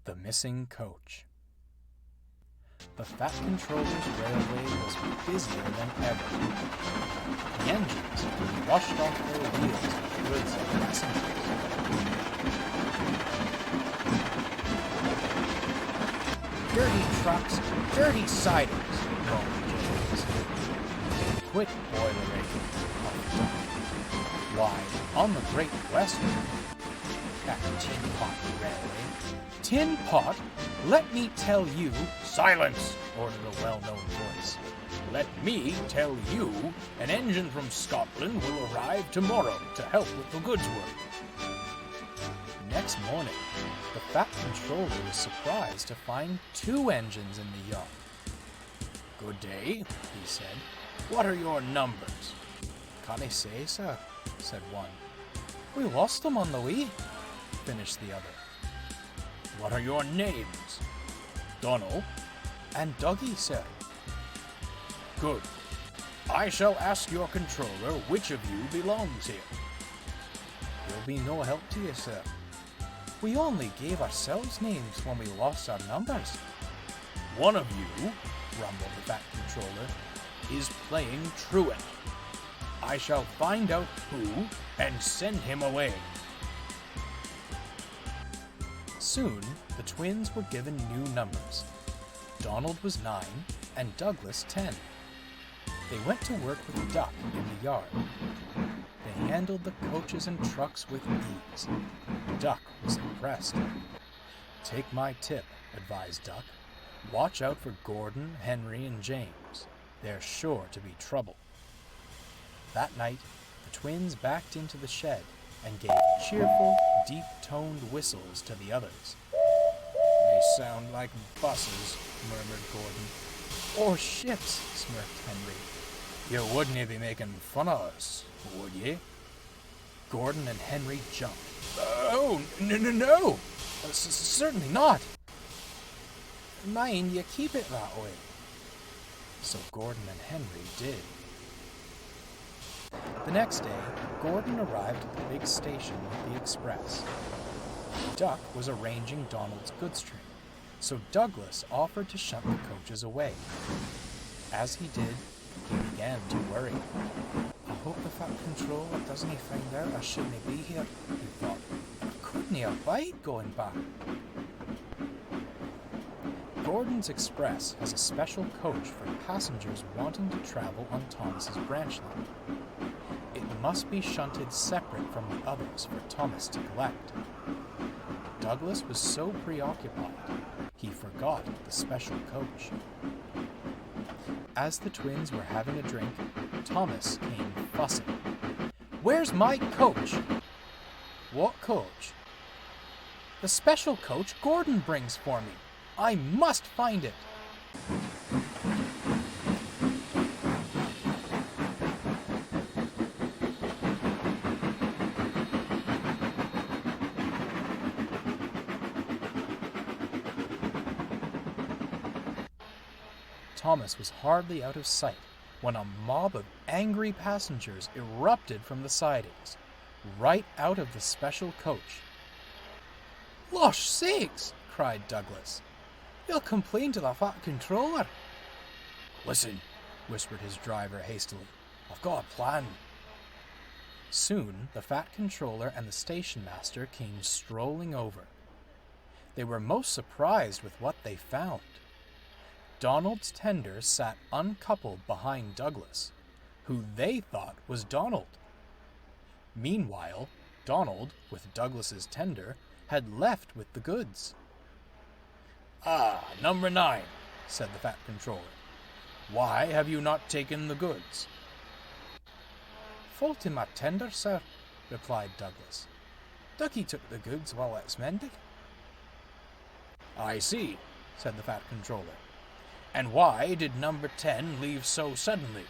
The Missing Coach. The Fat Controller's railway was busier than ever. The engines rushed off their wheels with goods and passengers. "Dirty trucks, dirty siders," moaned James. "Quit boilerating," puffed Doc. "Why, on the Great Western, that tin pot railway." "Tin pot? Let me tell you—" "Silence!" ordered a well-known voice. "Let me tell you, an engine from Scotland will arrive tomorrow to help with the goods work." Next morning, the Fat Controller was surprised to find 2 engines in the yard. "Good day," he said. "What are your numbers?" "Can't I say, sir?" said one. "We lost them on the way," finished the other. "What are your names?" "Donald and Dougie, sir." "Good. I shall ask your controller which of you belongs here." "He'll be no help to you, sir. We only gave ourselves names when we lost our numbers." "One of you," rumbled the Fat Controller, "is playing truant. I shall find out who and send him away." Soon, the twins were given new numbers. Donald was 9 and Douglas 10. They went to work with Duck in the yard. They handled the coaches and trucks with ease. Duck was impressed. "Take my tip," advised Duck. "Watch out for Gordon, Henry, and James. They're sure to be trouble." That night, the twins backed into the shed and gave cheerful, deep-toned whistles to the others. "They sound like buses," murmured Gordon. "Or ships," smirked Henry. "You wouldn't be making fun of us, would ye?" Gordon and Henry jumped. "Oh, no! Certainly not." "Mind you keep it that way." So Gordon and Henry did. The next day, Gordon arrived at the big station with the express. Duck was arranging Donald's goods train, so Douglas offered to shunt the coaches away. As he did, he began to worry. "I hope the Fat Controller doesn't find out I shouldn't be here," he thought. "I couldn't abide going back." Gordon's Express has a special coach for passengers wanting to travel on Thomas's branch line. It must be shunted separate from the others for Thomas to collect. Douglas was so preoccupied, he forgot the special coach. As the twins were having a drink, Thomas came fussing. "Where's my coach?" "What coach?" "The special coach Gordon brings for me. I must find it." Thomas was hardly out of sight when a mob of angry passengers erupted from the sidings, right out of the special coach. "Losh sakes!" cried Douglas. "They'll complain to the Fat Controller." "Listen," whispered his driver hastily. "I've got a plan." Soon the Fat Controller and the station master came strolling over. They were most surprised with what they found. Donald's tender sat uncoupled behind Douglas, who they thought was Donald. Meanwhile, Donald, with Douglas's tender, had left with the goods. "Ah, number 9, said the Fat Controller. "Why have you not taken the goods?" "Fault in my tender, sir," replied Douglas. "Ducky took the goods while it's mended." "I see," said the Fat Controller. "And why did number 10 leave so suddenly?"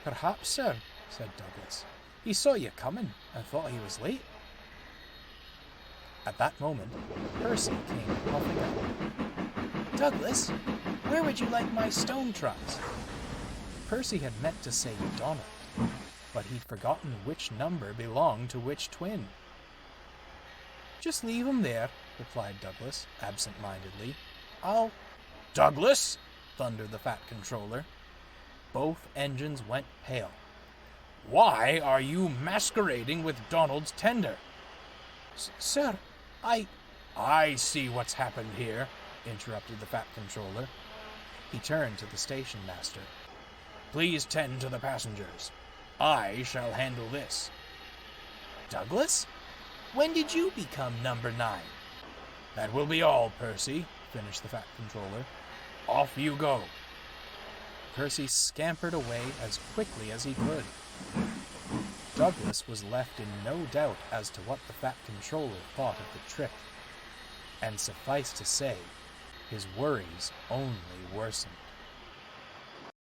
"Perhaps, sir," said Douglas, "he saw you coming and thought he was late." At that moment, Percy came puffing up. "Douglas, where would you like my stone trucks?" Percy had meant to say Donald, but he'd forgotten which number belonged to which twin. "Just leave 'em there. replied Douglas, absent-mindedly. I'll... Douglas! thundered the Fat Controller. Both engines went pale. Why are you masquerading with Donald's tender? Sir, I see what's happened here, interrupted the Fat Controller. He turned to the station master. Please tend to the passengers. I shall handle this. Douglas? When did you become number 9? That will be all, Percy, finished the Fat Controller. Off you go. Percy scampered away as quickly as he could. Douglas was left in no doubt as to what the Fat Controller thought of the trip, and suffice to say, his worries only worsened.